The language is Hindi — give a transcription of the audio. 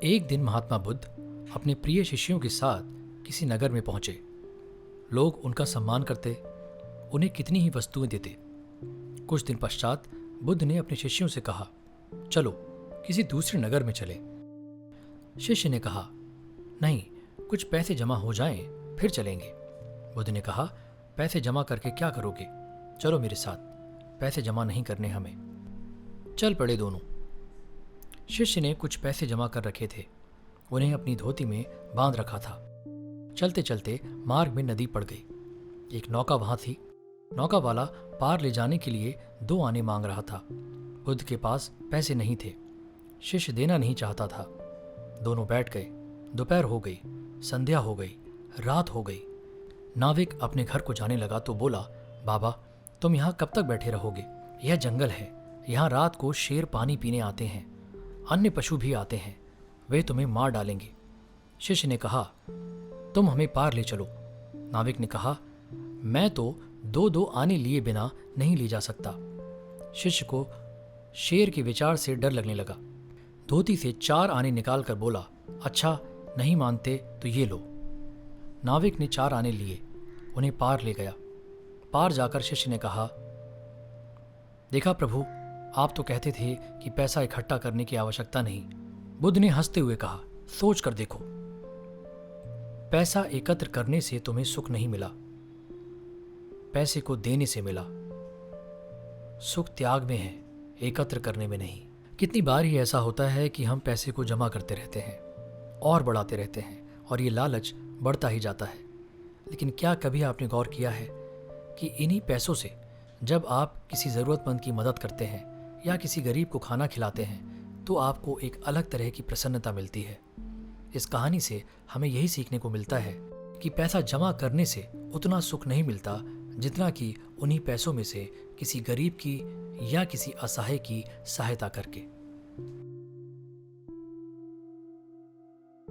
एक दिन महात्मा बुद्ध अपने प्रिय शिष्यों के साथ किसी नगर में पहुंचे। लोग उनका सम्मान करते, उन्हें कितनी ही वस्तुएं देते। कुछ दिन पश्चात बुद्ध ने अपने शिष्यों से कहा, चलो किसी दूसरे नगर में चलें। शिष्य ने कहा, नहीं, कुछ पैसे जमा हो जाएं, फिर चलेंगे। बुद्ध ने कहा, पैसे जमा करके क्या करोगे? चलो मेरे साथ, पैसे जमा नहीं करने हमें। चल पड़े दोनों। शिष्य ने कुछ पैसे जमा कर रखे थे, उन्हें अपनी धोती में बांध रखा था। चलते चलते मार्ग में नदी पड़ गई। एक नौका वहां थी। नौका वाला पार ले जाने के लिए 2 आने मांग रहा था। बुद्ध के पास पैसे नहीं थे। शिष्य देना नहीं चाहता था। दोनों बैठ गए। दोपहर हो गई, संध्या हो गई, रात हो गई। नाविक अपने घर को जाने लगा तो बोला, बाबा, तुम यहाँ कब तक बैठे रहोगे? यह जंगल है, यहाँ रात को शेर पानी पीने आते हैं, अन्य पशु भी आते हैं, वे तुम्हें मार डालेंगे। शिष्य ने कहा, तुम हमें पार ले चलो। नाविक ने कहा, मैं तो 2-2 आने लिए बिना नहीं ले जा सकता। शिष्य को शेर के विचार से डर लगने लगा। धोती से 4 आने निकाल कर बोला, अच्छा, नहीं मानते तो ये लो। नाविक ने 4 आने लिए, उन्हें पार ले गया। पार जाकर शिष्य ने कहा, देखा प्रभु, आप तो कहते थे कि पैसा इकट्ठा करने की आवश्यकता नहीं। बुद्ध ने हंसते हुए कहा, सोच कर देखो, पैसा एकत्र करने से तुम्हें सुख नहीं मिला, पैसे को देने से मिला। सुख त्याग में है, एकत्र करने में नहीं। कितनी बार ही ऐसा होता है कि हम पैसे को जमा करते रहते हैं और बढ़ाते रहते हैं, और ये लालच बढ़ता ही जाता है। लेकिन क्या कभी आपने गौर किया है कि इन्हीं पैसों से जब आप किसी ज़रूरतमंद की मदद करते हैं या किसी गरीब को खाना खिलाते हैं तो आपको एक अलग तरह की प्रसन्नता मिलती है। इस कहानी से हमें यही सीखने को मिलता है कि पैसा जमा करने से उतना सुख नहीं मिलता जितना कि उन्हीं पैसों में से किसी गरीब की या किसी असहाय की सहायता करके।